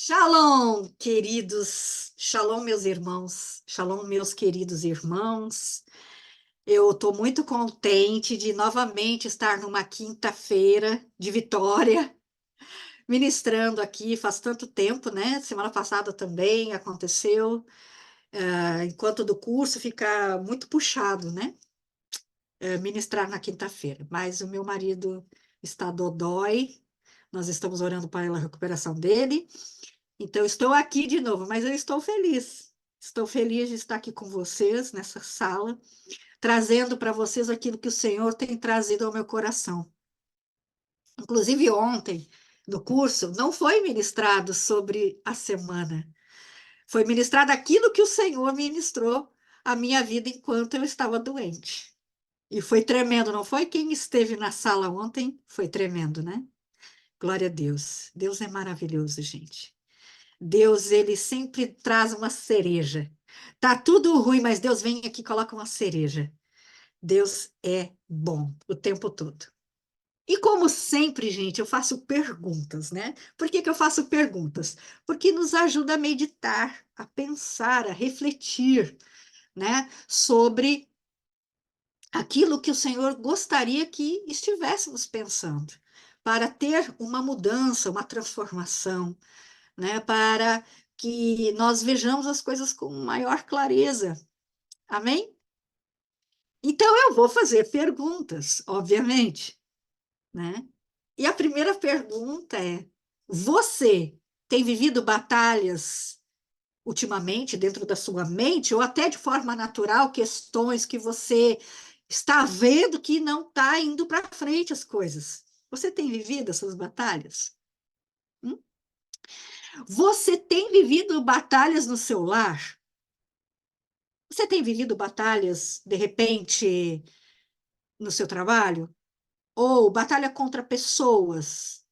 Shalom, queridos, shalom, meus irmãos, shalom, meus queridos irmãos. Eu estou muito contente de novamente estar numa quinta-feira de vitória, ministrando aqui. Faz tanto tempo, né? Semana passada também aconteceu, enquanto do curso fica muito puxado, né? Ministrar na quinta-feira. Mas o meu marido está dodói, nós estamos orando pela recuperação dele. Então, estou aqui de novo, mas eu estou feliz. Estou feliz de estar aqui com vocês nessa sala, trazendo para vocês aquilo que o Senhor tem trazido ao meu coração. Inclusive, ontem, no curso, não foi ministrado sobre a semana, foi ministrado aquilo que o Senhor ministrou à minha vida enquanto eu estava doente. E foi tremendo, não foi? Quem esteve na sala ontem foi tremendo, né? Glória a Deus. Deus é maravilhoso, gente. Deus, ele sempre traz uma cereja. Tá tudo ruim, mas Deus vem aqui e coloca uma cereja. Deus é bom o tempo todo. E como sempre, gente, eu faço perguntas, né? Por que que eu faço perguntas? Porque nos ajuda a meditar, a pensar, a refletir, né? Sobre aquilo que o Senhor gostaria que estivéssemos pensando, para ter uma mudança, uma transformação, né, para que nós vejamos as coisas com maior clareza. Amém? Então eu vou fazer perguntas, obviamente, né? E a primeira pergunta é: você tem vivido batalhas ultimamente dentro da sua mente ou até de forma natural, questões que você está vendo que não está indo para frente as coisas? Você tem vivido essas batalhas? Hum? Você tem vivido batalhas no seu lar? Você tem vivido batalhas, de repente, no seu trabalho? Ou batalha contra pessoas?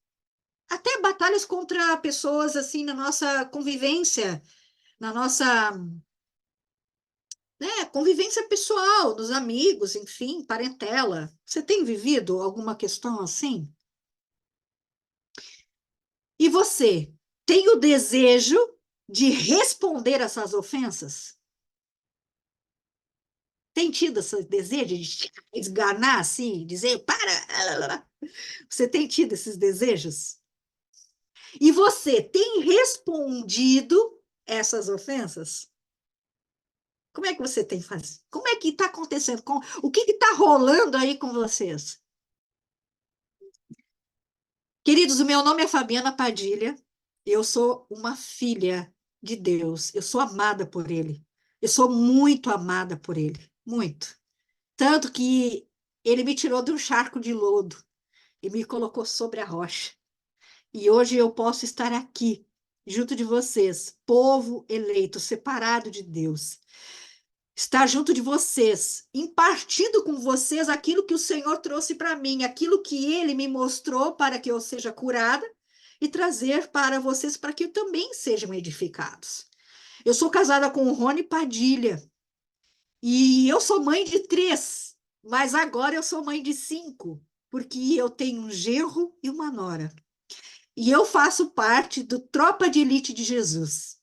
Até batalhas contra pessoas, assim, na nossa convivência, na nossa, né, convivência pessoal, dos amigos, enfim, parentela. Você tem vivido alguma questão assim? E você tem o desejo de responder essas ofensas? Tem tido esse desejo de esganar, assim, dizer, para, você tem tido esses desejos? E você tem respondido essas ofensas? Como é que você tem feito? Como é que está acontecendo? O que está rolando aí com vocês? Queridos, o meu nome é Fabiana Padilha. Eu sou uma filha de Deus. Eu sou amada por Ele. Eu sou muito amada por Ele. Muito. Tanto que Ele me tirou de um charco de lodo e me colocou sobre a rocha. E hoje eu posso estar aqui, junto de vocês, povo eleito, separado de Deus. Estar junto de vocês, impartindo com vocês aquilo que o Senhor trouxe para mim, aquilo que Ele me mostrou para que eu seja curada e trazer para vocês para que também sejam edificados. Eu sou casada com o Rony Padilha e eu sou mãe de três, mas agora eu sou mãe de cinco, porque eu tenho um genro e uma nora. E eu faço parte do Tropa de Elite de Jesus.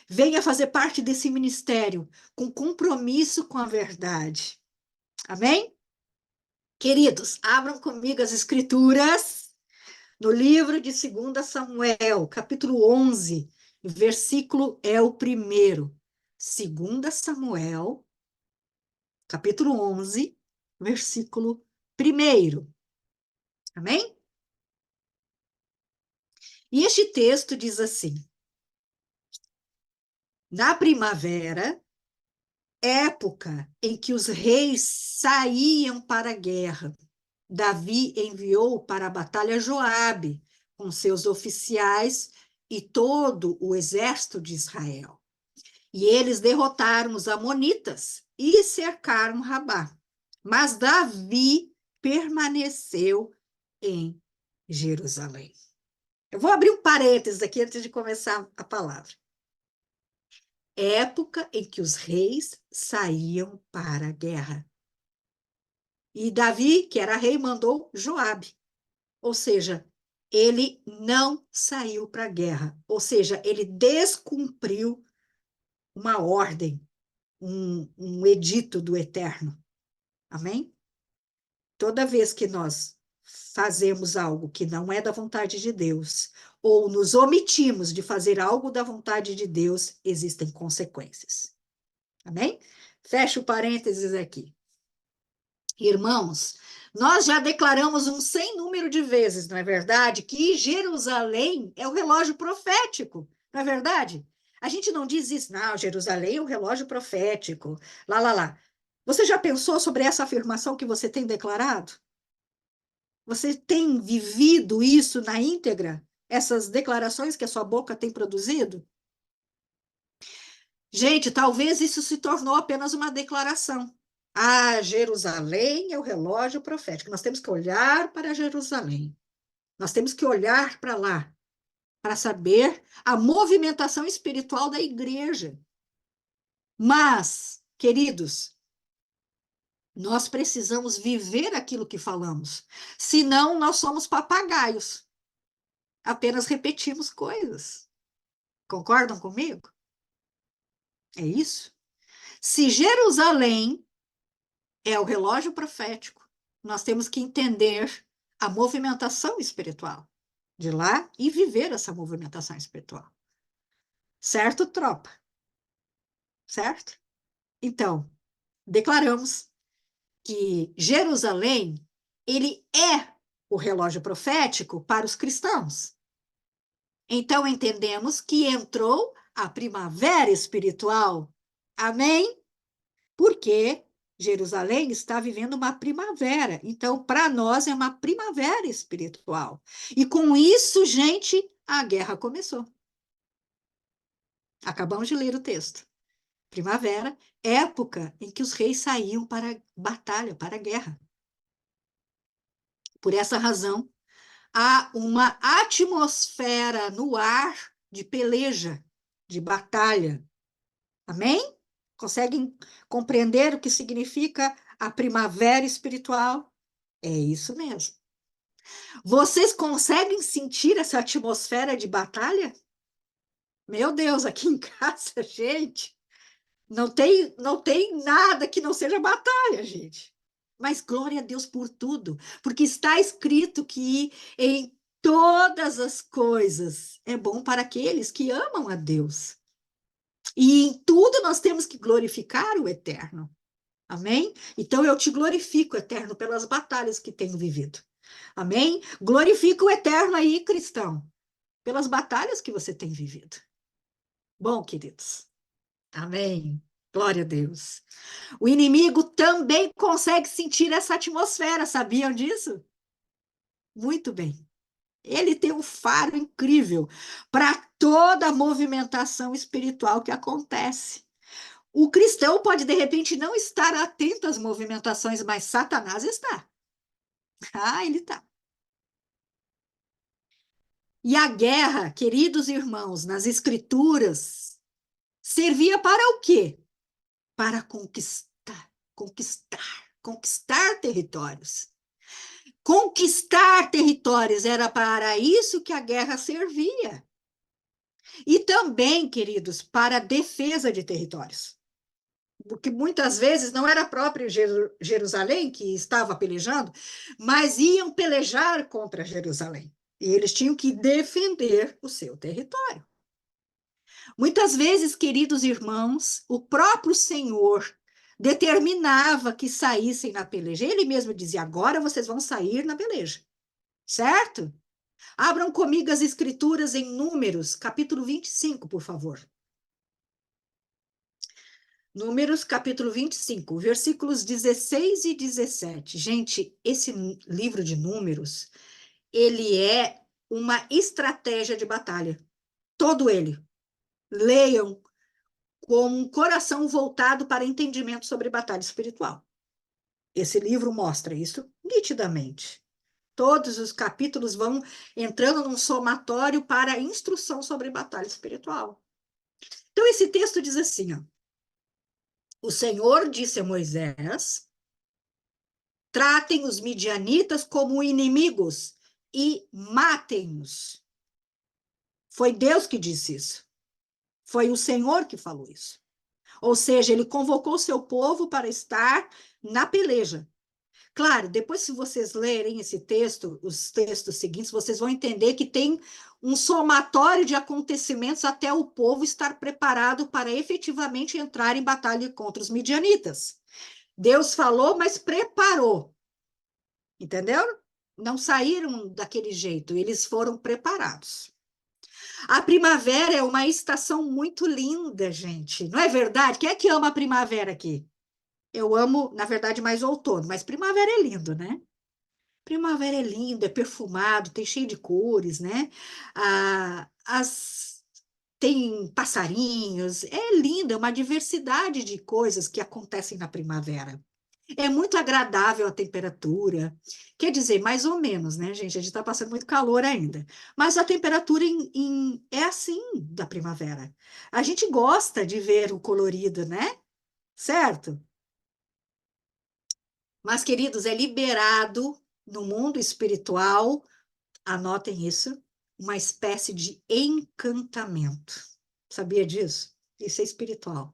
Venha fazer parte desse ministério com compromisso com a verdade. Amém? Queridos, abram comigo as escrituras no livro de 2 Samuel, capítulo 11, versículo é o primeiro. 2 Samuel, capítulo 11, versículo primeiro. Amém? E este texto diz assim: na primavera, época em que os reis saíam para a guerra, Davi enviou para a batalha Joabe com seus oficiais e todo o exército de Israel. E eles derrotaram os amonitas e cercaram Rabá. Mas Davi permaneceu em Jerusalém. Eu vou abrir um parênteses aqui antes de começar a palavra. Época em que os reis saíam para a guerra. E Davi, que era rei, mandou Joabe. Ou seja, ele não saiu para a guerra, ou seja, ele descumpriu uma ordem, um edito do Eterno. Amém? Toda vez que nós fazemos algo que não é da vontade de Deus, ou nos omitimos de fazer algo da vontade de Deus, existem consequências. Amém? Fecha o parênteses aqui. Irmãos, nós já declaramos um sem número de vezes, não é verdade? Que Jerusalém é o relógio profético, não é verdade? A gente não diz isso, não, Jerusalém é o relógio profético, lá, lá, lá. Você já pensou sobre essa afirmação que você tem declarado? Você tem vivido isso na íntegra? Essas declarações que a sua boca tem produzido? Gente, talvez isso se tornou apenas uma declaração. Ah, Jerusalém é o relógio profético. Nós temos que olhar para Jerusalém. Nós temos que olhar para lá, para saber a movimentação espiritual da igreja. Mas, queridos, nós precisamos viver aquilo que falamos. Senão, nós somos papagaios. Apenas repetimos coisas. Concordam comigo? É isso? Se Jerusalém é o relógio profético, nós temos que entender a movimentação espiritual de lá e viver essa movimentação espiritual. Certo, tropa? Certo? Então, declaramos que Jerusalém, ele é o relógio profético para os cristãos. Então, entendemos que entrou a primavera espiritual. Amém? Porque Jerusalém está vivendo uma primavera. Então, para nós, é uma primavera espiritual. E com isso, gente, a guerra começou. Acabamos de ler o texto. Primavera, época em que os reis saíam para a batalha, para a guerra. Por essa razão, há uma atmosfera no ar de peleja, de batalha. Amém? Conseguem compreender o que significa a primavera espiritual? É isso mesmo. Vocês conseguem sentir essa atmosfera de batalha? Meu Deus, aqui em casa, gente, não tem nada que não seja batalha, gente. Mas glória a Deus por tudo, porque está escrito que em todas as coisas é bom para aqueles que amam a Deus. E em tudo nós temos que glorificar o Eterno. Amém? Então eu te glorifico, Eterno, pelas batalhas que tenho vivido. Amém? Glorifica o Eterno aí, cristão, pelas batalhas que você tem vivido. Bom, queridos. Amém. Glória a Deus. O inimigo também consegue sentir essa atmosfera, sabiam disso? Muito bem. Ele tem um faro incrível para toda a movimentação espiritual que acontece. O cristão pode, de repente, não estar atento às movimentações, mas Satanás está. Ah, ele está. E a guerra, queridos irmãos, nas Escrituras, servia para o quê? Para conquistar territórios. Conquistar territórios era para isso que a guerra servia. E também, queridos, para a defesa de territórios. Porque muitas vezes não era próprio Jerusalém que estava pelejando, mas iam pelejar contra Jerusalém. E eles tinham que defender o seu território. Muitas vezes, queridos irmãos, o próprio Senhor determinava que saíssem na peleja. Ele mesmo dizia: agora vocês vão sair na peleja. Certo? Abram comigo as escrituras em Números, capítulo 25, por favor. Números, capítulo 25, versículos 16 e 17. Gente, esse livro de Números, ele é uma estratégia de batalha. Todo ele. Leiam com um coração voltado para entendimento sobre batalha espiritual. Esse livro mostra isso nitidamente. Todos os capítulos vão entrando num somatório para instrução sobre batalha espiritual. Então, esse texto diz assim, ó, o Senhor disse a Moisés: tratem os midianitas como inimigos e matem-nos. Foi Deus que disse isso. Foi o Senhor que falou isso. Ou seja, ele convocou seu povo para estar na peleja. Claro, depois, se vocês lerem esse texto, os textos seguintes, vocês vão entender que tem um somatório de acontecimentos até o povo estar preparado para efetivamente entrar em batalha contra os midianitas. Deus falou, mas preparou. Entendeu? Não saíram daquele jeito, eles foram preparados. A primavera é uma estação muito linda, gente. Não é verdade? Quem é que ama a primavera aqui? Eu amo, na verdade, mais outono, mas primavera é lindo, né? Primavera é lindo, é perfumado, tem cheio de cores, né? Tem passarinhos, é lindo, é uma diversidade de coisas que acontecem na primavera. É muito agradável a temperatura. Quer dizer, mais ou menos, né, gente? A gente está passando muito calor ainda. Mas a temperatura é assim da primavera. A gente gosta de ver o colorido, né? Certo? Mas, queridos, é liberado no mundo espiritual, anotem isso, uma espécie de encantamento. Sabia disso? Isso é espiritual.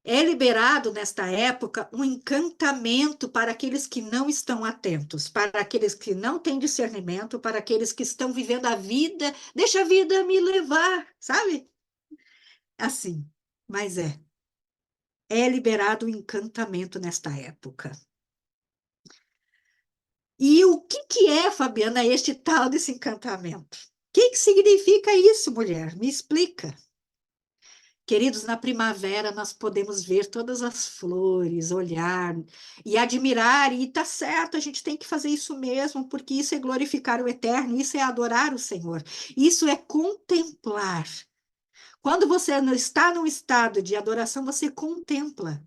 É liberado nesta época um encantamento para aqueles que não estão atentos, para aqueles que não têm discernimento, para aqueles que estão vivendo a vida, deixa a vida me levar, sabe? Assim, mas é liberado o encantamento nesta época. E o que é, Fabiana, este tal desse encantamento? O que significa isso, mulher? Me explica. Queridos, na primavera nós podemos ver todas as flores, olhar e admirar, e tá certo, a gente tem que fazer isso mesmo, porque isso é glorificar o Eterno, isso é adorar o Senhor, isso é contemplar. Quando você não está num estado de adoração, você contempla.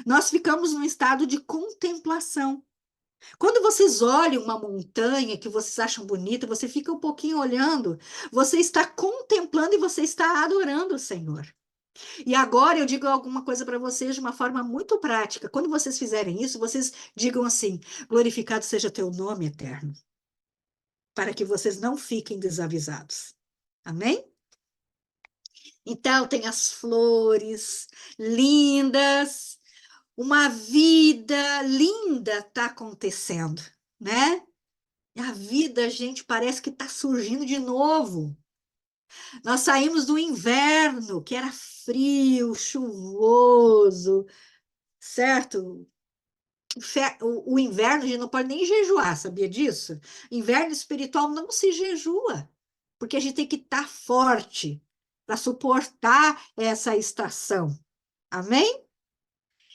Nós ficamos num estado de contemplação. Quando vocês olham uma montanha que vocês acham bonita, você fica um pouquinho olhando, você está contemplando e você está adorando o Senhor. E agora eu digo alguma coisa para vocês de uma forma muito prática. Quando vocês fizerem isso, vocês digam assim: glorificado seja teu nome eterno, para que vocês não fiquem desavisados. Amém? Então, tem as flores lindas, uma vida linda está acontecendo, né? E a vida, gente, parece que está surgindo de novo. Nós saímos do inverno, que era frio, chuvoso, certo? O inverno a gente não pode nem jejuar, sabia disso? Inverno espiritual não se jejua, porque a gente tem que estar forte para suportar essa estação. Amém?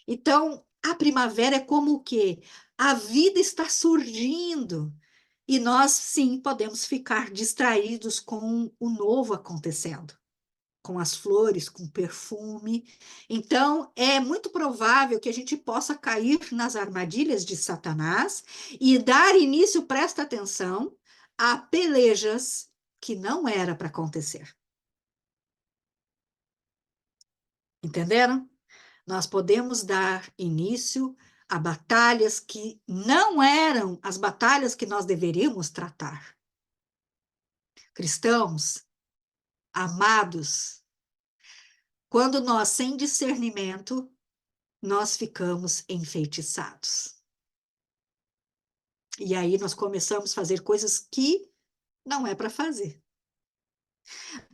Então, a primavera é como o quê? A vida está surgindo e nós, sim, podemos ficar distraídos com o novo acontecendo, com as flores, com perfume. Então, é muito provável que a gente possa cair nas armadilhas de Satanás e dar início, presta atenção, a pelejas que não era para acontecer. Entenderam? Nós podemos dar início a batalhas que não eram as batalhas que nós deveríamos tratar. Cristãos, amados, quando nós, sem discernimento, nós ficamos enfeitiçados. E aí nós começamos a fazer coisas que não é para fazer.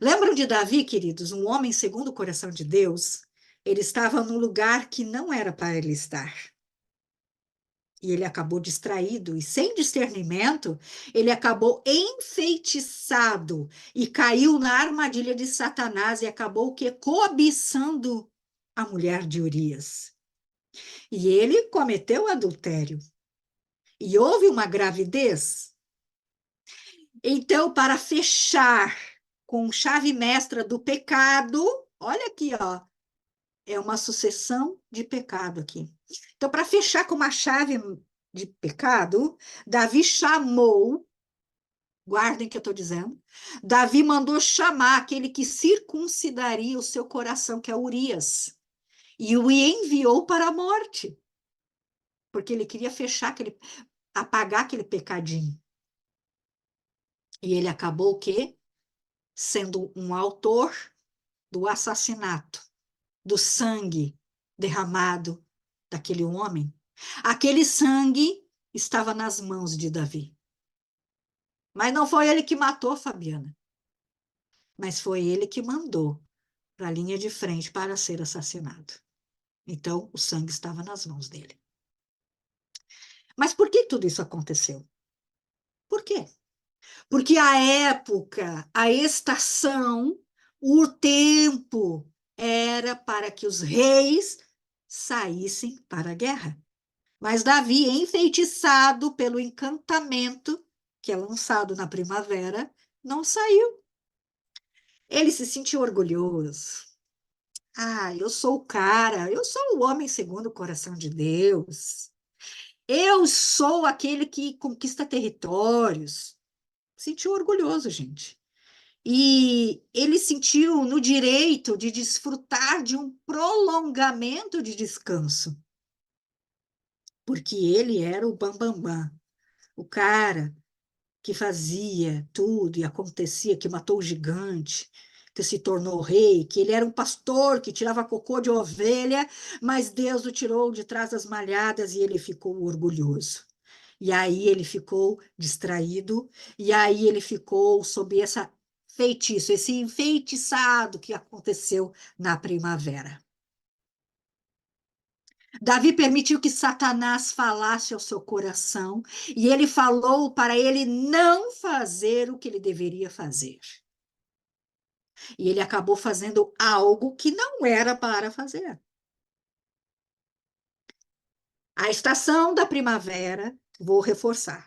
Lembram de Davi, queridos? Um homem segundo o coração de Deus. Ele estava num lugar que não era para ele estar. E ele acabou distraído e sem discernimento, ele acabou enfeitiçado e caiu na armadilha de Satanás e acabou o quê? Cobiçando a mulher de Urias. E ele cometeu adultério. E houve uma gravidez. Então, para fechar com chave mestra do pecado, olha aqui, ó, é uma sucessão de pecado aqui. Então, para fechar com uma chave de pecado, Davi chamou, guardem o que eu estou dizendo, Davi mandou chamar aquele que circuncidaria o seu coração, que é Urias, e o enviou para a morte, porque ele queria fechar aquele. apagar aquele pecadinho. E ele acabou o quê? Sendo um autor do assassinato, do sangue derramado daquele homem. Aquele sangue estava nas mãos de Davi. Mas não foi ele que matou Fabiana, mas foi ele que mandou para a linha de frente para ser assassinado. Então, o sangue estava nas mãos dele. Mas por que tudo isso aconteceu? Por quê? Porque a época, a estação, o tempo era para que os reis saíssem para a guerra. Mas Davi, enfeitiçado pelo encantamento que é lançado na primavera, não saiu. Ele se sentiu orgulhoso. Ah, eu sou o cara, eu sou o homem segundo o coração de Deus. Eu sou aquele que conquista territórios. Sentiu orgulhoso, gente. E ele sentiu no direito de desfrutar de um prolongamento de descanso, porque ele era o bambambam, bam, bam, o cara que fazia tudo e acontecia, que matou o gigante, que se tornou rei, que ele era um pastor que tirava cocô de ovelha, mas Deus o tirou de trás das malhadas e ele ficou orgulhoso. E aí ele ficou distraído, e aí ele ficou sob essa feitiço, esse enfeitiçado que aconteceu na primavera. Davi permitiu que Satanás falasse ao seu coração e ele falou para ele não fazer o que ele deveria fazer. E ele acabou fazendo algo que não era para fazer. A estação da primavera, vou reforçar,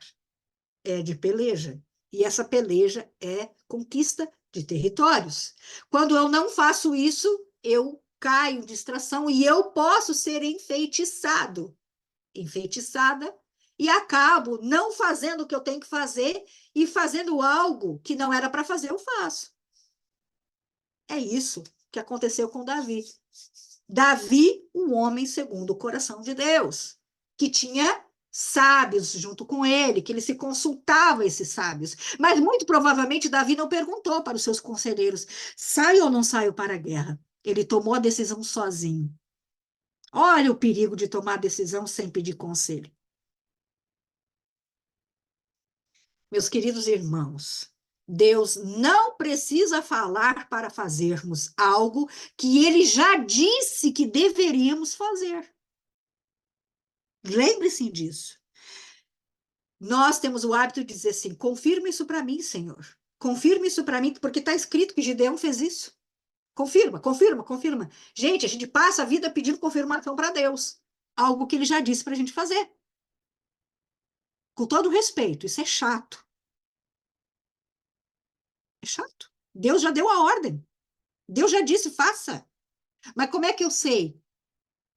é de peleja. E essa peleja é conquista de territórios. Quando eu não faço isso, eu caio em distração e eu posso ser enfeitiçado, enfeitiçada, e acabo não fazendo o que eu tenho que fazer e fazendo algo que não era para fazer, eu faço. É isso que aconteceu com Davi. Davi, um homem segundo o coração de Deus, que tinha sábios junto com ele, que ele se consultava esses sábios. Mas muito provavelmente Davi não perguntou para os seus conselheiros: saio ou não saio para a guerra? Ele tomou a decisão sozinho. Olha o perigo de tomar decisão sem pedir conselho. Meus queridos irmãos, Deus não precisa falar para fazermos algo que ele já disse que deveríamos fazer. Lembre-se disso. Nós temos o hábito de dizer assim: confirma isso para mim, Senhor. Confirma isso para mim, porque está escrito que Gideão fez isso. Confirma, confirma, confirma. Gente, a gente passa a vida pedindo confirmação para Deus. Algo que ele já disse para a gente fazer. Com todo respeito, isso é chato. É chato. Deus já deu a ordem. Deus já disse, faça. Mas como é que eu sei?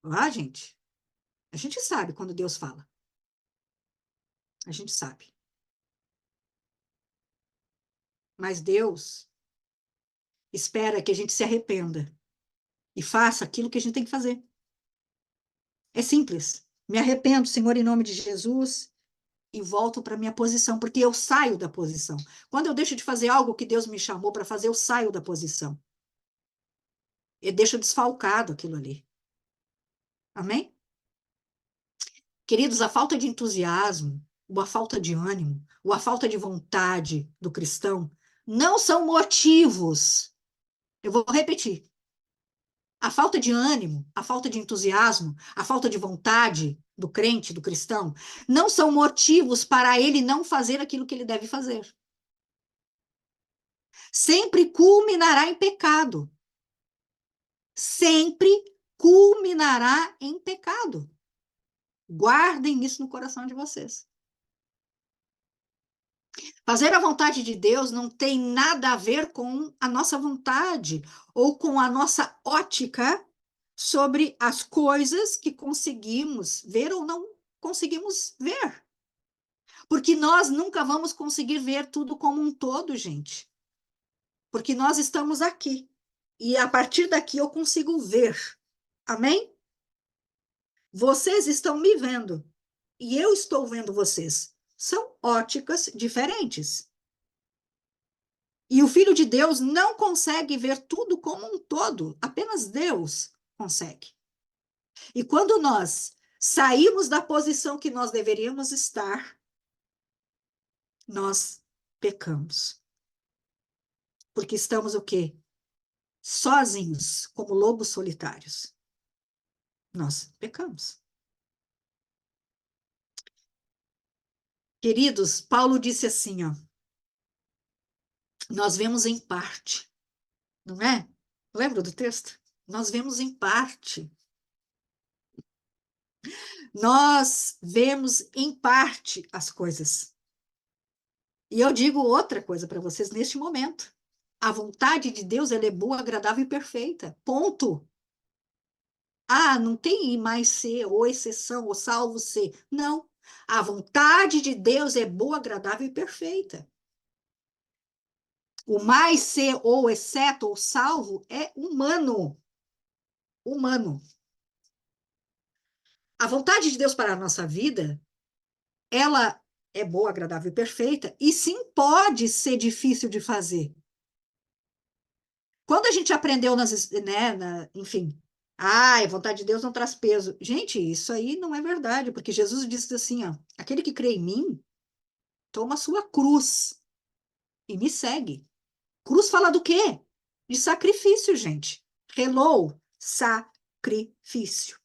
Ah, gente, a gente sabe quando Deus fala. A gente sabe. Mas Deus espera que a gente se arrependa e faça aquilo que a gente tem que fazer. É simples. Me arrependo, Senhor, em nome de Jesus, e volto para minha posição, porque eu saio da posição. Quando eu deixo de fazer algo que Deus me chamou para fazer, eu saio da posição. Eu deixo desfalcado aquilo ali. Amém? Queridos, a falta de entusiasmo, ou a falta de ânimo, ou a falta de vontade do cristão não são motivos. Eu vou repetir. A falta de ânimo, a falta de entusiasmo, a falta de vontade do crente, do cristão, não são motivos para ele não fazer aquilo que ele deve fazer. Sempre culminará em pecado. Sempre culminará em pecado. Guardem isso no coração de vocês. Fazer a vontade de Deus não tem nada a ver com a nossa vontade ou com a nossa ótica sobre as coisas que conseguimos ver ou não conseguimos ver. Porque nós nunca vamos conseguir ver tudo como um todo, gente. Porque nós estamos aqui. E a partir daqui eu consigo ver. Amém? Vocês estão me vendo. e eu estou vendo vocês. São óticas diferentes. E o Filho de Deus não consegue ver tudo como um todo, apenas Deus consegue. E quando nós saímos da posição que nós deveríamos estar, nós pecamos. Porque estamos o quê? Sozinhos, como lobos solitários. Nós pecamos. Queridos, Paulo disse assim, ó, nós vemos em parte, não é? Lembra do texto? Nós vemos em parte. Nós vemos em parte as coisas. E eu digo outra coisa para vocês neste momento. A vontade de Deus, ela é boa, agradável e perfeita. Ponto. Ah, não tem I mais C, ou exceção, ou salvo C. Não. A vontade de Deus é boa, agradável e perfeita. O mais C, ou exceto, ou salvo, é humano. Humano. A vontade de Deus para a nossa vida, ela é boa, agradável e perfeita, e sim pode ser difícil de fazer. Quando a gente aprendeu né, enfim, a vontade de Deus não traz peso. Gente, isso aí não é verdade, porque Jesus disse assim, ó, aquele que crê em mim, toma a sua cruz e me segue. Cruz fala do quê? De sacrifício, gente. Hello, sacrifício.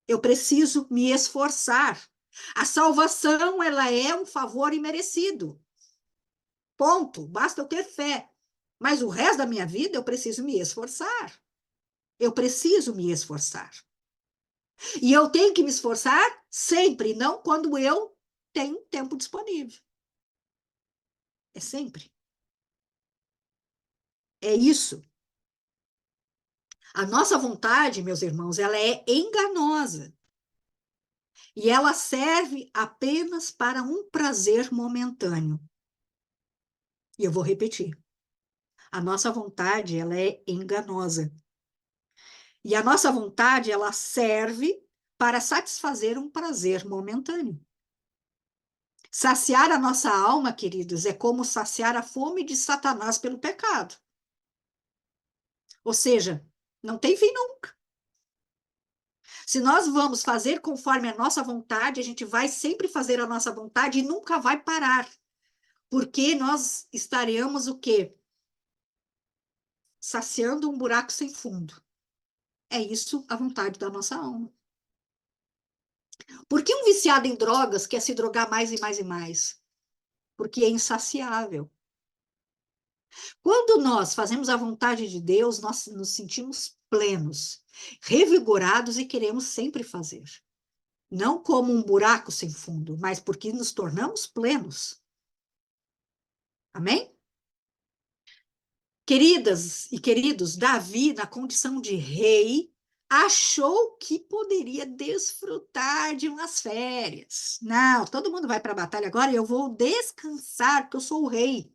Eu preciso me esforçar. A salvação, ela é um favor imerecido. Ponto. Basta eu ter fé. Mas o resto da minha vida eu preciso me esforçar. Eu preciso me esforçar. E eu tenho que me esforçar sempre, não quando eu tenho tempo disponível. É sempre. É isso. A nossa vontade, meus irmãos, ela é enganosa. E ela serve apenas para um prazer momentâneo. E eu vou repetir. A nossa vontade, ela é enganosa. E a nossa vontade, ela serve para satisfazer um prazer momentâneo. Saciar a nossa alma, queridos, é como saciar a fome de Satanás pelo pecado. Ou seja, não tem fim nunca. Se nós vamos fazer conforme a nossa vontade, a gente vai sempre fazer a nossa vontade e nunca vai parar. Porque nós estaremos o quê? Saciando um buraco sem fundo. É isso a vontade da nossa alma. Por que um viciado em drogas quer se drogar mais e mais e mais? Porque é insaciável. Quando nós fazemos a vontade de Deus, nós nos sentimos plenos, revigorados e queremos sempre fazer. Não como um buraco sem fundo, mas porque nos tornamos plenos. Amém? Queridas e queridos, Davi, na condição de rei, achou que poderia desfrutar de umas férias. Não, todo mundo vai para a batalha agora e eu vou descansar, porque eu sou o rei.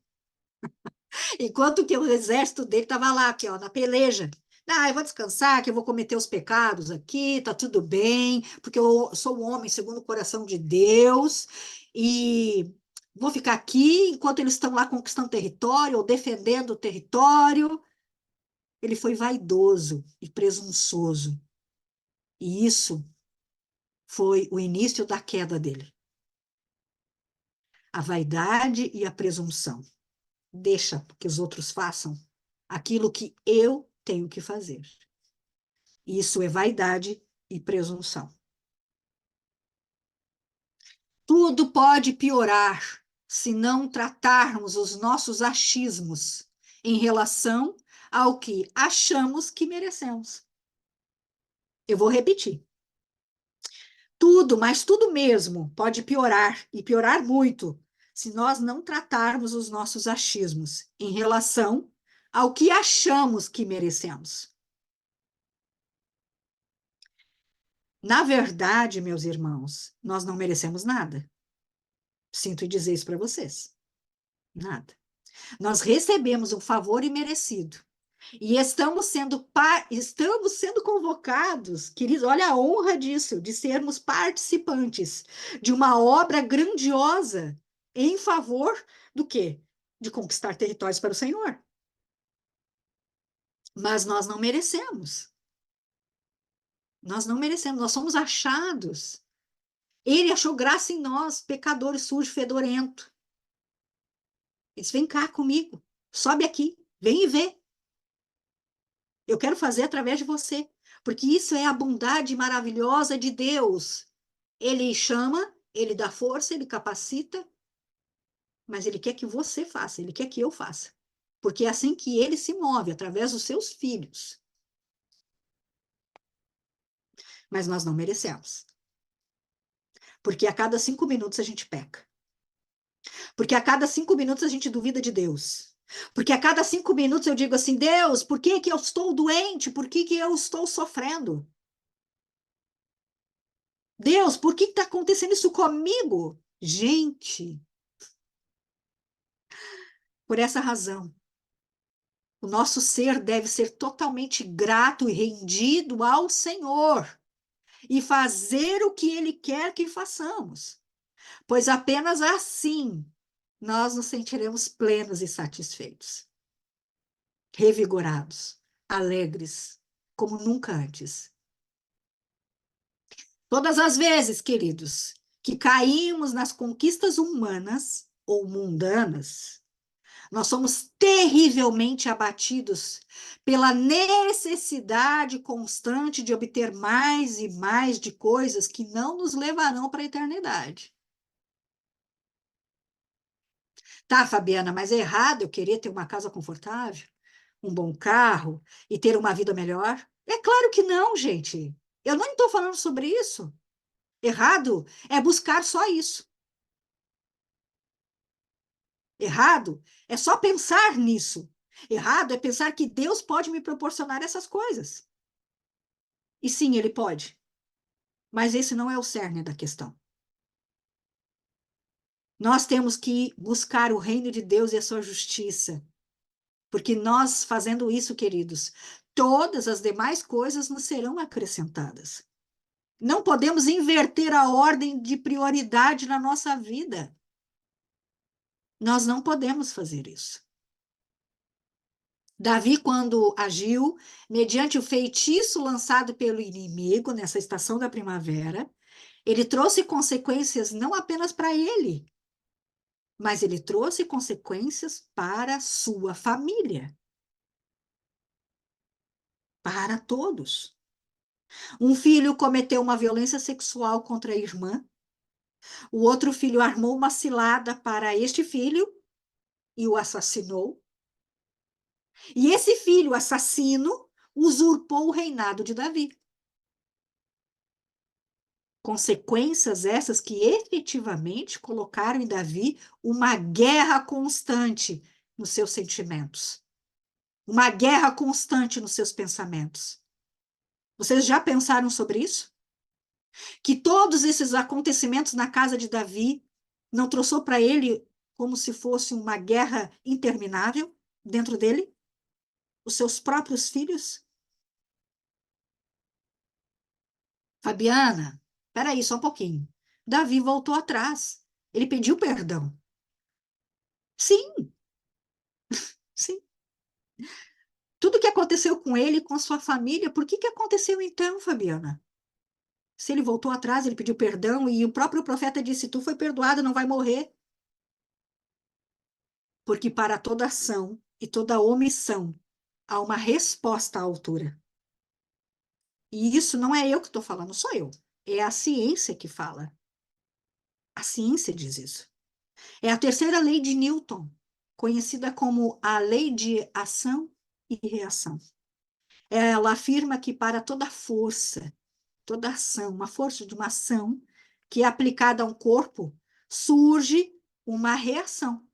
Enquanto que o exército dele estava lá, aqui, ó, na peleja. Ah, eu vou descansar, que eu vou cometer os pecados aqui, tá tudo bem, porque eu sou um homem segundo o coração de Deus, e vou ficar aqui enquanto eles estão lá conquistando território ou defendendo o território. Ele foi vaidoso e presunçoso, e isso foi o início da queda dele. A vaidade e a presunção. Deixa que os outros façam aquilo que eu tenho que fazer. Isso é vaidade e presunção. Tudo pode piorar se não tratarmos os nossos achismos em relação ao que achamos que merecemos. Eu vou repetir. Tudo, mas tudo mesmo, pode piorar e piorar muito se nós não tratarmos os nossos achismos em relação ao que achamos que merecemos. Na verdade, meus irmãos, nós não merecemos nada. Sinto dizer isso para vocês. Nada. Nós recebemos um favor imerecido. E estamos sendo convocados, queridos, olha a honra disso, de sermos participantes de uma obra grandiosa em favor do quê? De conquistar territórios para o Senhor. Mas nós não merecemos. Nós não merecemos, nós somos achados. Ele achou graça em nós, pecadores sujos, fedorento. Ele disse: vem cá comigo, sobe aqui, vem e vê. Eu quero fazer através de você, porque isso é a bondade maravilhosa de Deus. Ele chama, ele dá força, ele capacita, mas ele quer que você faça, ele quer que eu faça. Porque é assim que ele se move, através dos seus filhos. Mas nós não merecemos. Porque a cada 5 minutos a gente peca. Porque a cada 5 minutos a gente duvida de Deus. Porque a cada 5 minutos eu digo assim: Deus, por que que eu estou doente? Por que que eu estou sofrendo? Deus, por que está acontecendo isso comigo? Gente, por essa razão, o nosso ser deve ser totalmente grato e rendido ao Senhor e fazer o que Ele quer que façamos, pois apenas assim nós nos sentiremos plenos e satisfeitos, revigorados, alegres, como nunca antes. Todas as vezes, queridos, que caímos nas conquistas humanas ou mundanas, nós somos terrivelmente abatidos pela necessidade constante de obter mais e mais de coisas que não nos levarão para a eternidade. Tá, Fabiana, mas é errado eu querer ter uma casa confortável, um bom carro e ter uma vida melhor? É claro que não, gente. Eu não estou falando sobre isso. Errado é buscar só isso. Errado é só pensar nisso. Errado é pensar que Deus pode me proporcionar essas coisas. E sim, ele pode. Mas esse não é o cerne da questão. Nós temos que buscar o reino de Deus e a sua justiça. Porque nós, fazendo isso, queridos, todas as demais coisas nos serão acrescentadas. Não podemos inverter a ordem de prioridade na nossa vida. Nós não podemos fazer isso. Davi, quando agiu, mediante o feitiço lançado pelo inimigo nessa estação da primavera, ele trouxe consequências não apenas para ele, mas ele trouxe consequências para a sua família, para todos. Um filho cometeu uma violência sexual contra a irmã, o outro filho armou uma cilada para este filho e o assassinou. E esse filho assassino usurpou o reinado de Davi. Consequências essas que efetivamente colocaram em Davi uma guerra constante nos seus sentimentos, uma guerra constante nos seus pensamentos. Vocês já pensaram sobre isso? Que todos esses acontecimentos na casa de Davi não trouxeram para ele como se fosse uma guerra interminável dentro dele? Os seus próprios filhos? Fabiana, peraí, só um pouquinho. Davi voltou atrás. Ele pediu perdão. Sim, sim. Tudo que aconteceu com ele e com a sua família, por que que aconteceu então, Fabiana? Se ele voltou atrás, ele pediu perdão e o próprio profeta disse: Tu foi perdoado, não vai morrer. Porque para toda ação e toda omissão há uma resposta à altura. E isso não é eu que estou falando, sou eu. É a ciência que fala. A ciência diz isso. É a terceira lei de Newton, conhecida como a lei de ação e reação. Ela afirma que para toda força, toda ação, uma força de uma ação que é aplicada a um corpo, surge uma reação.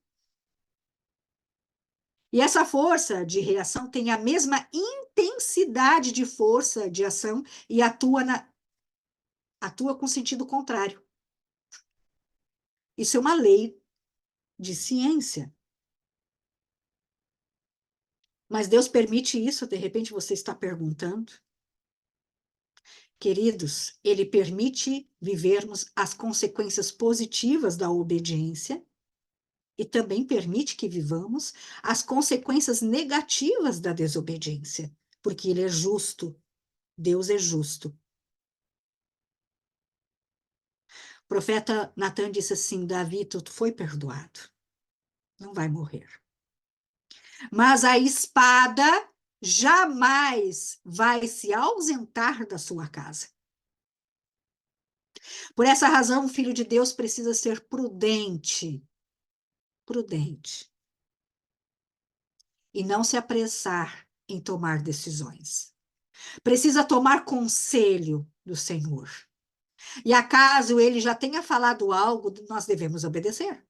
E essa força de reação tem a mesma intensidade de força de ação e atua com sentido contrário. Isso é uma lei de ciência. Mas Deus permite isso, de repente você está perguntando. Queridos, Ele permite vivermos as consequências positivas da obediência e também permite que vivamos as consequências negativas da desobediência, porque Ele é justo, Deus é justo. O profeta Natan disse assim: Davi, tu foi perdoado, não vai morrer. Mas a espada jamais vai se ausentar da sua casa. Por essa razão, o filho de Deus precisa ser prudente, prudente, e não se apressar em tomar decisões. Precisa tomar conselho do Senhor. E acaso ele já tenha falado algo, nós devemos obedecer.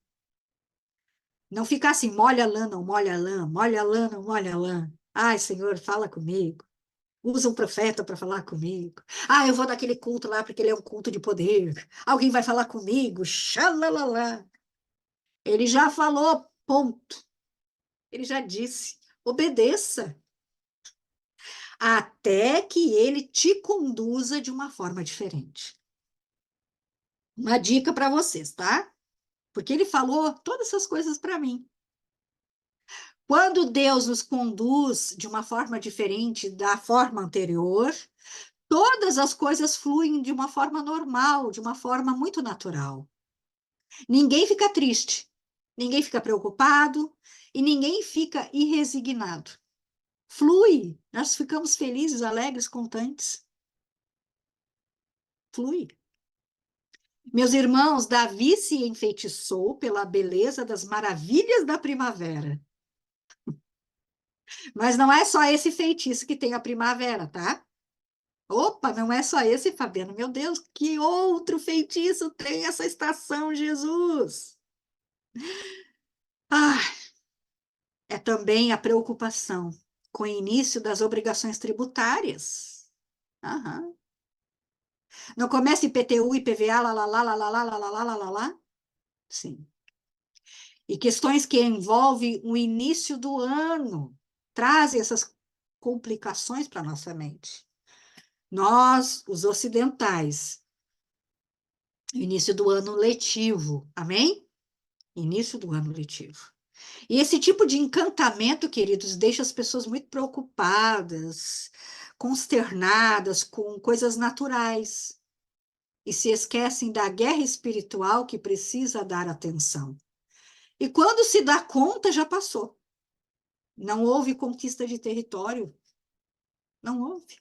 Não ficar assim, molha a lã, não molha a lã, molha a lã, não molha a lã. Ai, Senhor, fala comigo. Usa um profeta para falar comigo. Ah, eu vou naquele culto lá porque ele é um culto de poder. Alguém vai falar comigo. Xalalala. Ele já falou, ponto. Ele já disse. Obedeça. Até que ele te conduza de uma forma diferente. Uma dica para vocês, tá? Porque ele falou todas essas coisas para mim. Quando Deus nos conduz de uma forma diferente da forma anterior, todas as coisas fluem de uma forma normal, de uma forma muito natural. Ninguém fica triste, ninguém fica preocupado e ninguém fica irresignado. Flui, nós ficamos felizes, alegres, contentes. Flui. Meus irmãos, Davi se enfeitiçou pela beleza das maravilhas da primavera. Mas não é só esse feitiço que tem a primavera, tá? Opa, não é só esse, Fabiano. Meu Deus, que outro feitiço tem essa estação, Jesus? Ah, é também a preocupação com o início das obrigações tributárias. Aham. Não começa IPTU, IPVA, lá, lá, lá, lá, lá, lá, lá, lá, lá, lá, lá, lá? Sim. E questões que envolvem o início do ano trazem essas complicações para a nossa mente. Nós, os ocidentais, início do ano letivo, amém? Início do ano letivo. E esse tipo de encantamento, queridos, deixa as pessoas muito preocupadas, consternadas com coisas naturais e se esquecem da guerra espiritual que precisa dar atenção. E quando se dá conta, já passou. Não houve conquista de território, não houve.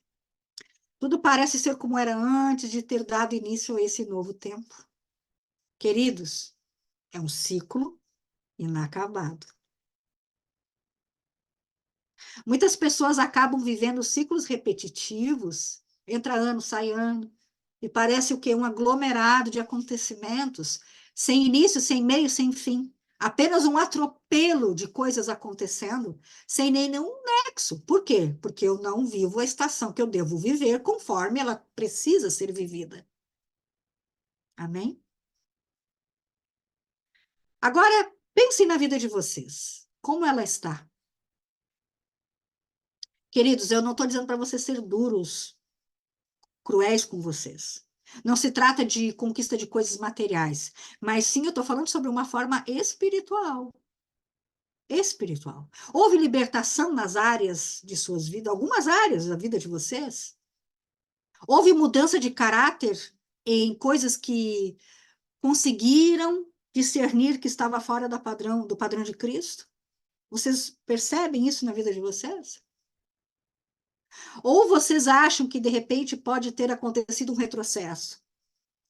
Tudo parece ser como era antes de ter dado início a esse novo tempo. Queridos, é um ciclo inacabado. Muitas pessoas acabam vivendo ciclos repetitivos, entra ano, sai ano, e parece o quê? Um aglomerado de acontecimentos, sem início, sem meio, sem fim. Apenas um atropelo de coisas acontecendo, sem nenhum nexo. Por quê? Porque eu não vivo a estação que eu devo viver conforme ela precisa ser vivida. Amém? Agora, pensem na vida de vocês. Como ela está? Queridos, eu não estou dizendo para vocês ser duros, cruéis com vocês. Não se trata de conquista de coisas materiais, mas sim eu estou falando sobre uma forma espiritual. Espiritual. Houve libertação nas áreas de suas vidas, algumas áreas da vida de vocês? Houve mudança de caráter em coisas que conseguiram discernir que estava fora do padrão de Cristo? Vocês percebem isso na vida de vocês? Ou vocês acham que de repente pode ter acontecido um retrocesso?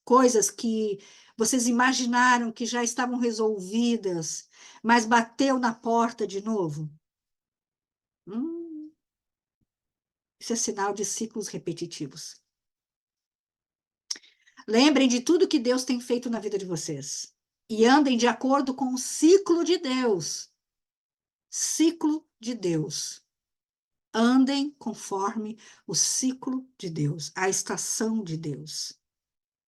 Coisas que vocês imaginaram que já estavam resolvidas, mas bateu na porta de novo? Hum, isso é sinal de ciclos repetitivos. Lembrem de tudo que Deus tem feito na vida de vocês e andem de acordo com o ciclo de Deus. Ciclo de Deus. Andem conforme o ciclo de Deus, a estação de Deus.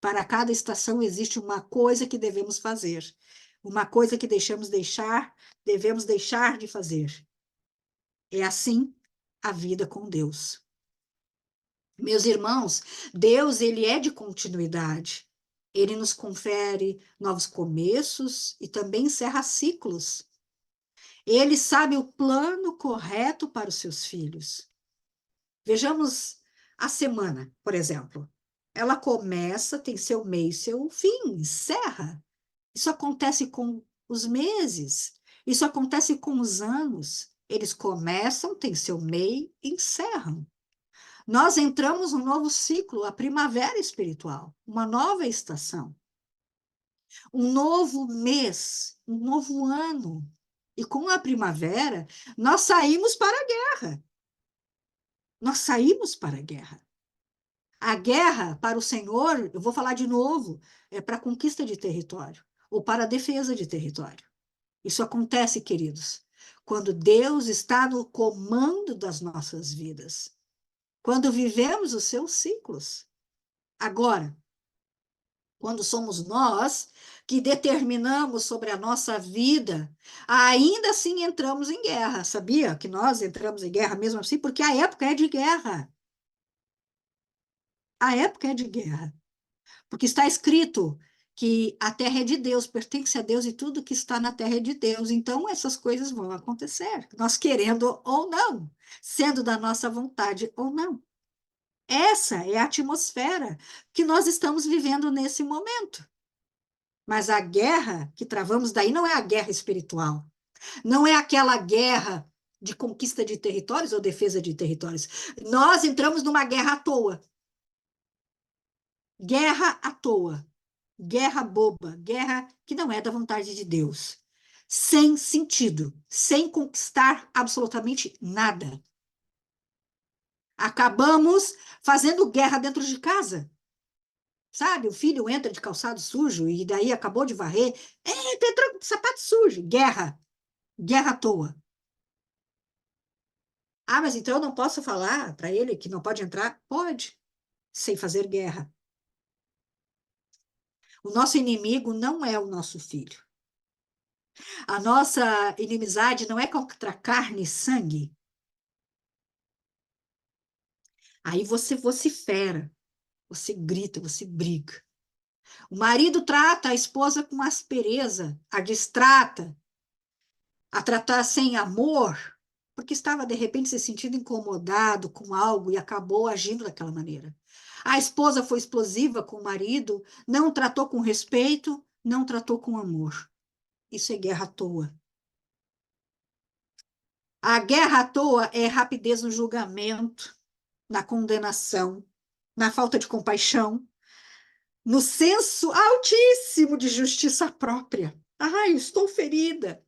Para cada estação existe uma coisa que devemos fazer, uma coisa que devemos deixar de fazer. É assim a vida com Deus. Meus irmãos, Deus, ele é de continuidade. Ele nos confere novos começos e também encerra ciclos. Ele sabe o plano correto para os seus filhos. Vejamos a semana, por exemplo. Ela começa, tem seu meio, seu fim, encerra. Isso acontece com os meses, isso acontece com os anos. Eles começam, têm seu meio e encerram. Nós entramos num novo ciclo, a primavera espiritual, uma nova estação, um novo mês, um novo ano. E com a primavera, nós saímos para a guerra. Nós saímos para a guerra. A guerra para o Senhor, eu vou falar de novo, é para a conquista de território ou para a defesa de território. Isso acontece, queridos, quando Deus está no comando das nossas vidas, quando vivemos os seus ciclos. Agora, quando somos nós que determinamos sobre a nossa vida, ainda assim entramos em guerra. Sabia que nós entramos em guerra mesmo assim? Porque a época é de guerra. A época é de guerra. Porque está escrito que a terra é de Deus, pertence a Deus e tudo que está na terra é de Deus. Então, essas coisas vão acontecer, nós querendo ou não, sendo da nossa vontade ou não. Essa é a atmosfera que nós estamos vivendo nesse momento. Mas a guerra que travamos daí não é a guerra espiritual, não é aquela guerra de conquista de territórios ou defesa de territórios. Nós entramos numa guerra à toa. Guerra à toa. Guerra boba, guerra que não é da vontade de Deus. Sem sentido, sem conquistar absolutamente nada. Acabamos fazendo guerra dentro de casa. Sabe, o filho entra de calçado sujo e daí acabou de varrer. Entrou com sapato sujo. Guerra. Guerra à toa. Ah, mas então eu não posso falar para ele que não pode entrar? Pode, sem fazer guerra. O nosso inimigo não é o nosso filho. A nossa inimizade não é contra carne e sangue. Aí você vocifera, você grita, você briga. O marido trata a esposa com aspereza, a distrata, a tratar sem amor, porque estava de repente se sentindo incomodado com algo e acabou agindo daquela maneira. A esposa foi explosiva com o marido, não tratou com respeito, não tratou com amor. Isso é guerra à toa. A guerra à toa é rapidez no julgamento, na condenação, na falta de compaixão, no senso altíssimo de justiça própria. Ai, estou ferida,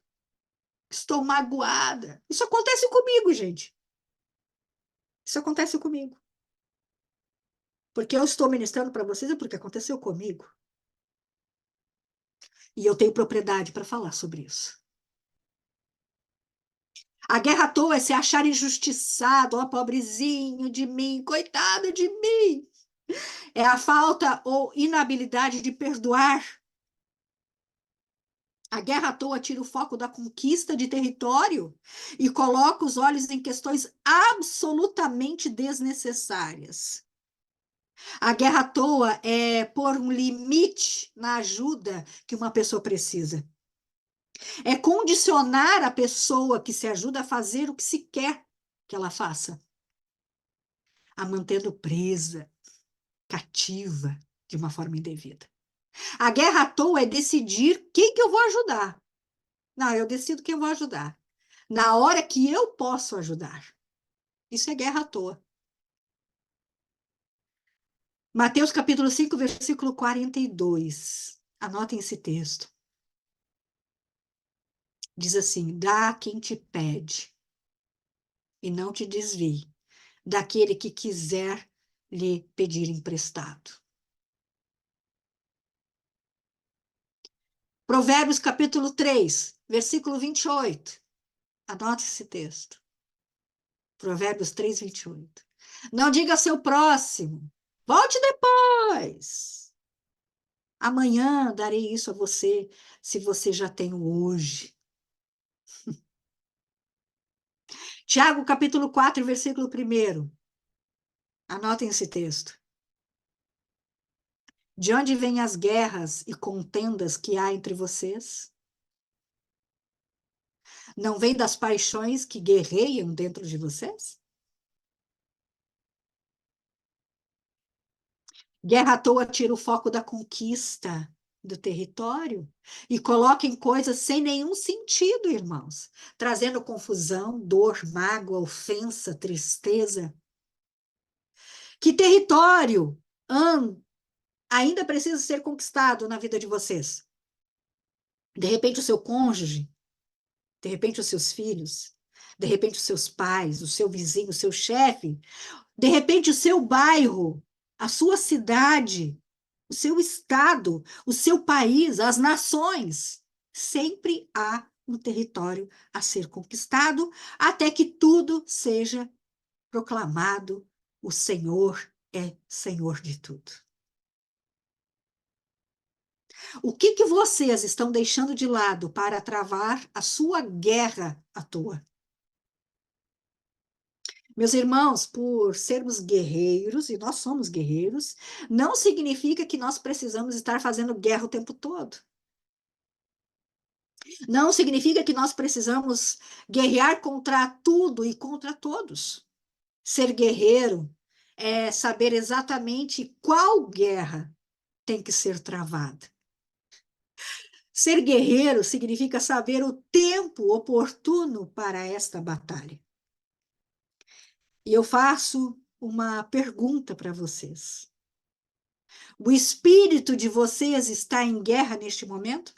estou magoada. Isso acontece comigo, gente. Isso acontece comigo. Porque eu estou ministrando para vocês é porque aconteceu comigo. E eu tenho propriedade para falar sobre isso. A guerra à toa é se achar injustiçado, ó, pobrezinho de mim, coitado de mim. É a falta ou inabilidade de perdoar. A guerra à toa tira o foco da conquista de território e coloca os olhos em questões absolutamente desnecessárias. A guerra à toa é pôr um limite na ajuda que uma pessoa precisa. É condicionar a pessoa que se ajuda a fazer o que se quer que ela faça, a mantendo presa, cativa, de uma forma indevida. A guerra à toa é decidir quem que eu vou ajudar. Não, eu decido quem eu vou ajudar. Na hora que eu posso ajudar. Isso é guerra à toa. Mateus capítulo 5, versículo 42. Anotem esse texto. Diz assim: dá a quem te pede, e não te desvie daquele que quiser lhe pedir emprestado. Provérbios capítulo 3, versículo 28. Anote esse texto. Provérbios 3, 28. Não diga ao seu próximo, volte depois. Amanhã darei isso a você, se você já tem o hoje. Tiago, capítulo 4, versículo 1. Anotem esse texto. De onde vêm as guerras e contendas que há entre vocês? Não vem das paixões que guerreiam dentro de vocês? Guerra à toa tira o foco da conquista do território e coloca em coisas sem nenhum sentido, irmãos, trazendo confusão, dor, mágoa, ofensa, tristeza. Que território ainda precisa ser conquistado na vida de vocês? De repente, o seu cônjuge, de repente, os seus filhos, de repente, os seus pais, o seu vizinho, o seu chefe, de repente, o seu bairro, a sua cidade, o seu estado, o seu país, as nações. Sempre há um território a ser conquistado até que tudo seja proclamado: o Senhor é Senhor de tudo. O que vocês estão deixando de lado para travar a sua guerra à toa? Meus irmãos, por sermos guerreiros, e nós somos guerreiros, não significa que nós precisamos estar fazendo guerra o tempo todo. Não significa que nós precisamos guerrear contra tudo e contra todos. Ser guerreiro é saber exatamente qual guerra tem que ser travada. Ser guerreiro significa saber o tempo oportuno para esta batalha. E eu faço uma pergunta para vocês. O espírito de vocês está em guerra neste momento?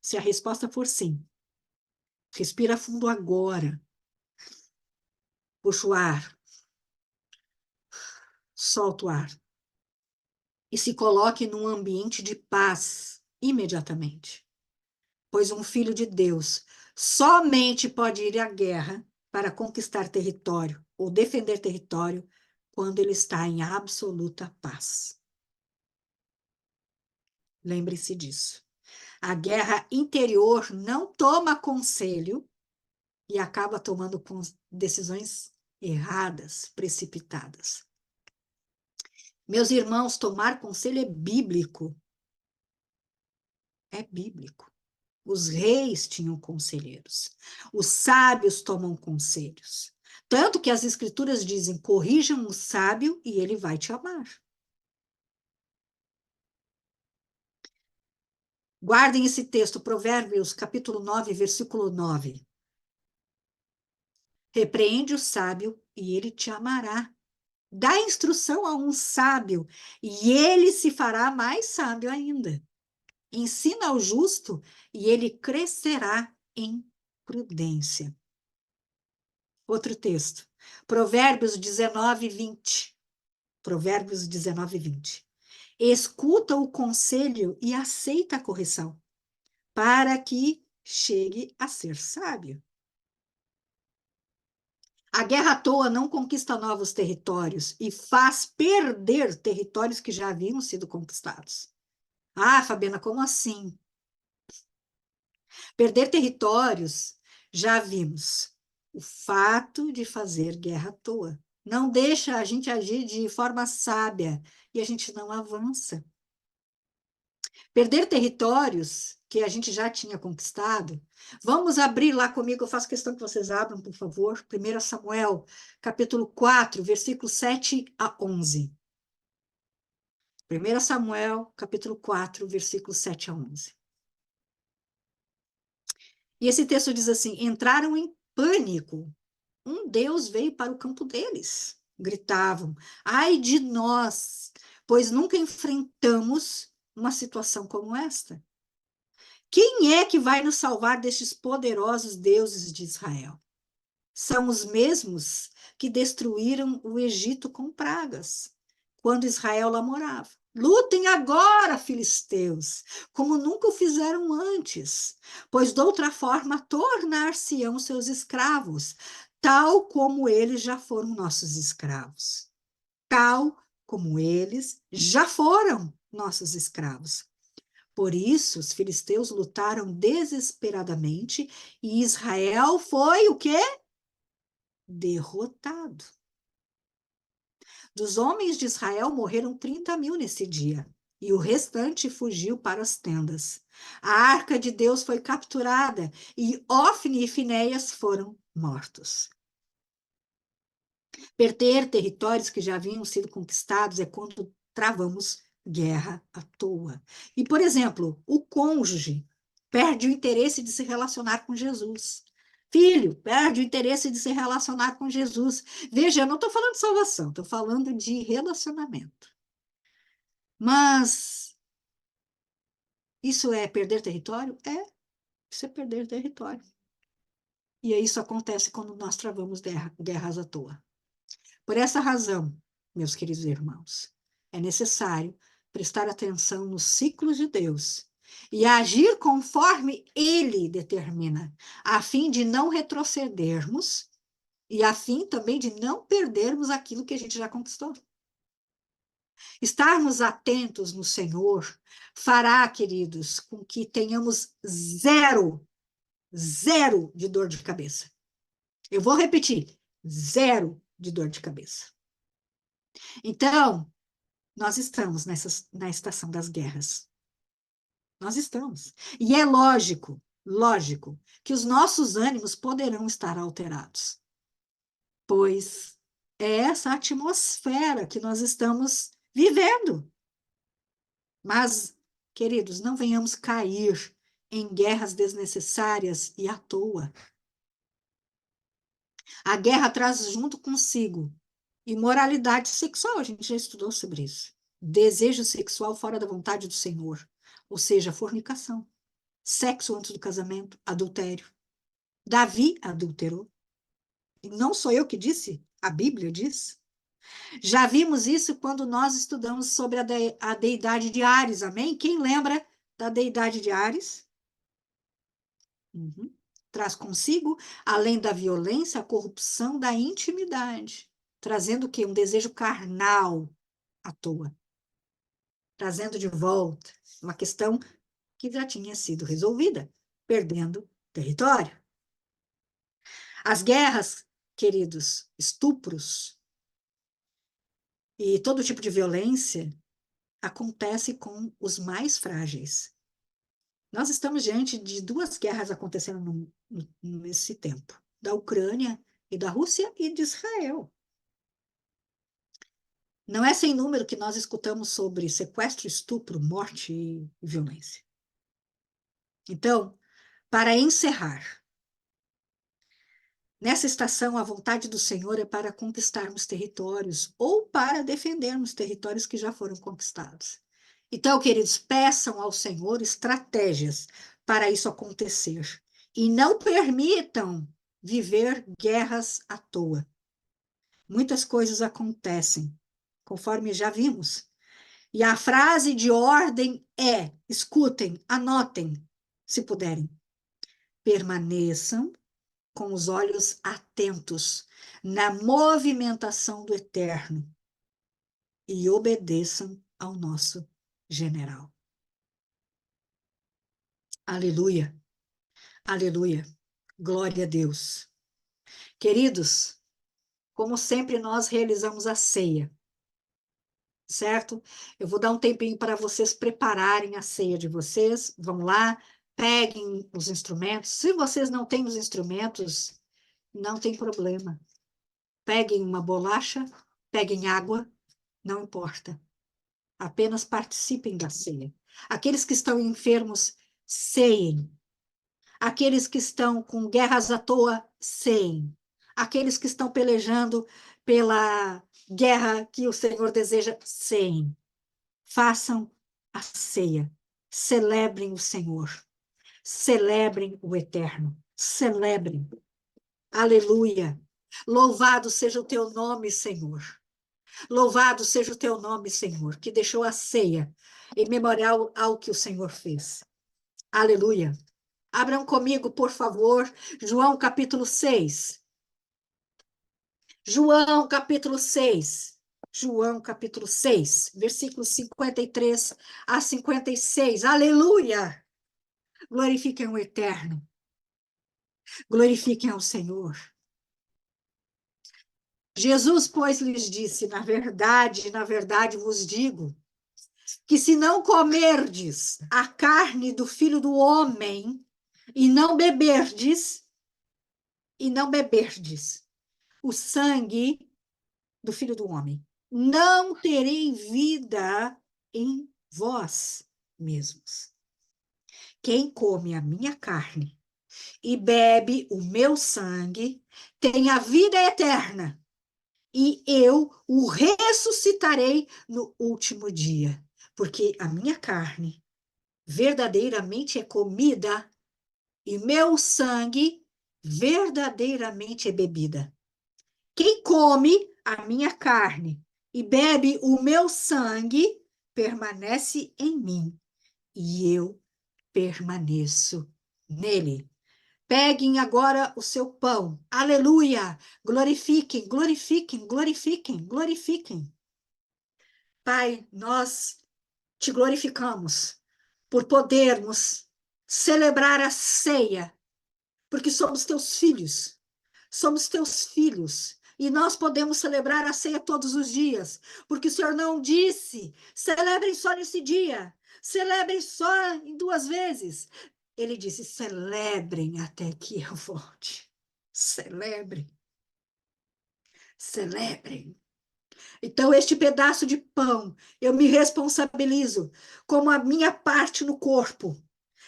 Se a resposta for sim, respira fundo agora. Puxa o ar, solta o ar. E se coloque num ambiente de paz imediatamente. Pois um filho de Deus somente pode ir à guerra para conquistar território ou defender território quando ele está em absoluta paz. Lembre-se disso. A guerra interior não toma conselho e acaba tomando decisões erradas, precipitadas. Meus irmãos, tomar conselho é bíblico. É bíblico. Os reis tinham conselheiros. Os sábios tomam conselhos. Tanto que as escrituras dizem: corrijam o sábio e ele vai te amar. Guardem esse texto, Provérbios, capítulo 9, versículo 9. Repreende o sábio e ele te amará. Dá instrução a um sábio e ele se fará mais sábio ainda. Ensina ao justo e ele crescerá em prudência. Outro texto, Provérbios 19, 20. Provérbios 19, 20. Escuta o conselho e aceita a correção, para que chegue a ser sábio. A guerra à toa não conquista novos territórios e faz perder territórios que já haviam sido conquistados. Ah, Fabiana, como assim? Perder territórios, já vimos. O fato de fazer guerra à toa não deixa a gente agir de forma sábia e a gente não avança. Perder territórios que a gente já tinha conquistado. Vamos abrir lá comigo, eu faço questão que vocês abram, por favor. 1 Samuel, capítulo 4, versículos 7 a 11. 1 Samuel, capítulo 4, versículos 7 a 11. E esse texto diz assim: entraram em pânico. Um Deus veio para o campo deles. Gritavam: ai de nós, pois nunca enfrentamos uma situação como esta. Quem é que vai nos salvar destes poderosos deuses de Israel? São os mesmos que destruíram o Egito com pragas, quando Israel lá morava. Lutem agora, filisteus, como nunca o fizeram antes, pois de outra forma tornar-se-ão seus escravos, tal como eles já foram nossos escravos. Tal como eles já foram nossos escravos. Por isso, os filisteus lutaram desesperadamente e Israel foi o quê? Derrotado. Dos homens de Israel morreram 30.000 nesse dia, e o restante fugiu para as tendas. A arca de Deus foi capturada, e Ofni e Finéias foram mortos. Perder territórios que já haviam sido conquistados é quando travamos guerra à toa. E, por exemplo, o cônjuge perde o interesse de se relacionar com Jesus. Filho, perde o interesse de se relacionar com Jesus. Veja, eu não estou falando de salvação, estou falando de relacionamento. Mas isso é perder território? Isso é perder território. E isso acontece quando nós travamos guerras à toa. Por essa razão, meus queridos irmãos, é necessário prestar atenção nos ciclos de Deus e agir conforme Ele determina, a fim de não retrocedermos e a fim também de não perdermos aquilo que a gente já conquistou. Estarmos atentos no Senhor fará, queridos, com que tenhamos zero de dor de cabeça. Eu vou repetir, zero de dor de cabeça. Então, nós estamos na estação das guerras. Nós estamos. E é lógico, que os nossos ânimos poderão estar alterados, pois é essa atmosfera que nós estamos vivendo. Mas, queridos, não venhamos cair em guerras desnecessárias e à toa. A guerra traz junto consigo imoralidade sexual, a gente já estudou sobre isso. Desejo sexual fora da vontade do Senhor, ou seja, fornicação, sexo antes do casamento, adultério. Davi adulterou. E não sou eu que disse, a Bíblia diz. Já vimos isso quando nós estudamos sobre a deidade de Ares, amém? Quem lembra da deidade de Ares? Uhum. Traz consigo, além da violência, a corrupção da intimidade, trazendo o quê? Um desejo carnal à toa, trazendo de volta uma questão que já tinha sido resolvida, perdendo território. As guerras, queridos, estupros e todo tipo de violência acontece com os mais frágeis. Nós estamos diante de duas guerras acontecendo nesse tempo, da Ucrânia e da Rússia e de Israel. Não é sem número que nós escutamos sobre sequestro, estupro, morte e violência. Então, para encerrar, nessa estação, a vontade do Senhor é para conquistarmos territórios ou para defendermos territórios que já foram conquistados. Então, queridos, peçam ao Senhor estratégias para isso acontecer e não permitam viver guerras à toa. Muitas coisas acontecem, conforme já vimos. E a frase de ordem é: escutem, anotem, se puderem. Permaneçam com os olhos atentos na movimentação do eterno e obedeçam ao nosso general. Aleluia, aleluia, glória a Deus. Queridos, como sempre, nós realizamos a ceia, certo? Eu vou dar um tempinho para vocês prepararem a ceia de vocês. Vão lá, peguem os instrumentos. Se vocês não têm os instrumentos, não tem problema. Peguem uma bolacha, peguem água, não importa. Apenas participem da ceia. Aqueles que estão enfermos, ceiem. Aqueles que estão com guerras à toa, ceiem. Aqueles que estão pelejando pela guerra que o Senhor deseja, ceiem. Façam a ceia. Celebrem o Senhor. Celebrem o Eterno. Celebrem. Aleluia. Louvado seja o teu nome, Senhor. Louvado seja o teu nome, Senhor, que deixou a ceia em memorial ao que o Senhor fez. Aleluia. Abram comigo, por favor, João capítulo 6. João capítulo 6. João capítulo 6, versículos 53 a 56. Aleluia! Glorifiquem o Eterno, glorifiquem ao Senhor. Jesus, pois, lhes disse: na verdade vos digo, que se não comerdes a carne do Filho do Homem e não beberdes o sangue do Filho do Homem, não terei vida em vós mesmos. Quem come a minha carne e bebe o meu sangue tem a vida eterna, e eu o ressuscitarei no último dia, porque a minha carne verdadeiramente é comida e meu sangue verdadeiramente é bebida. Quem come a minha carne e bebe o meu sangue permanece em mim e eu permaneço nele. Peguem agora o seu pão. Aleluia! Glorifiquem, glorifiquem, glorifiquem, glorifiquem. Pai, nós te glorificamos por podermos celebrar a ceia, porque somos teus filhos, e nós podemos celebrar a ceia todos os dias, porque o Senhor não disse, celebrem só nesse dia, celebrem só em 2 vezes. Ele disse, celebrem até que eu volte. Celebrem, celebrem. Então, este pedaço de pão, eu me responsabilizo como a minha parte no corpo.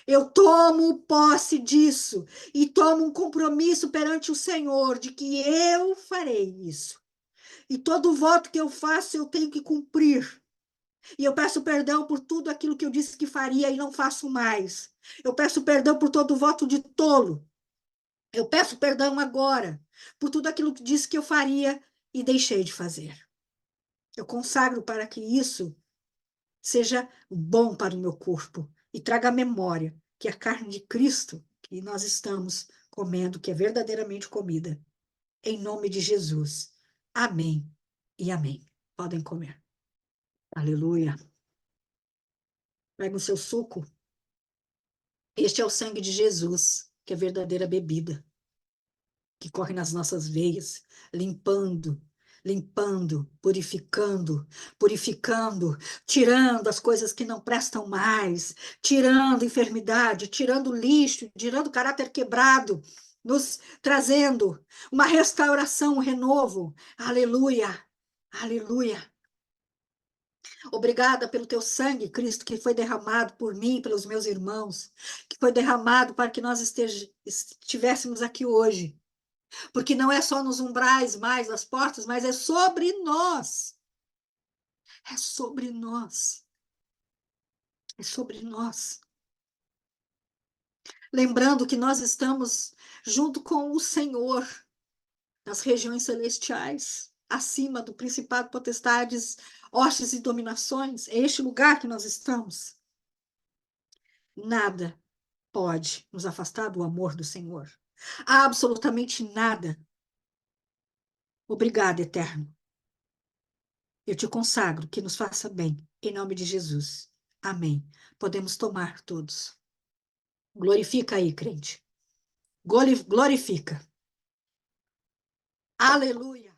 Eu tomo posse disso e tomo um compromisso perante o Senhor de que eu farei isso. E todo voto que eu faço, eu tenho que cumprir. E eu peço perdão por tudo aquilo que eu disse que faria e não faço mais. Eu peço perdão por todo voto de tolo. Eu peço perdão agora por tudo aquilo que disse que eu faria e deixei de fazer. Eu consagro para que isso seja bom para o meu corpo e traga a memória que a carne de Cristo que nós estamos comendo, que é verdadeiramente comida, em nome de Jesus. Amém e amém. Podem comer. Aleluia. Pega o seu suco. Este é o sangue de Jesus, que é a verdadeira bebida, que corre nas nossas veias, limpando, limpando, purificando, purificando, tirando as coisas que não prestam mais, tirando enfermidade, tirando lixo, tirando caráter quebrado, nos trazendo uma restauração, um renovo. Aleluia, aleluia. Obrigada pelo teu sangue, Cristo, que foi derramado por mim, pelos meus irmãos, que foi derramado para que nós estivéssemos aqui hoje. Porque não é só nos umbrais mais, nas portas, mas é sobre nós. É sobre nós. É sobre nós. Lembrando que nós estamos junto com o Senhor nas regiões celestiais, acima do principado, potestades, hostes e dominações. É este lugar que nós estamos. Nada pode nos afastar do amor do Senhor. Absolutamente nada. Obrigada, Eterno. Eu te consagro que nos faça bem, em nome de Jesus. Amém. Podemos tomar todos. Glorifica aí, crente. Glorifica. Aleluia.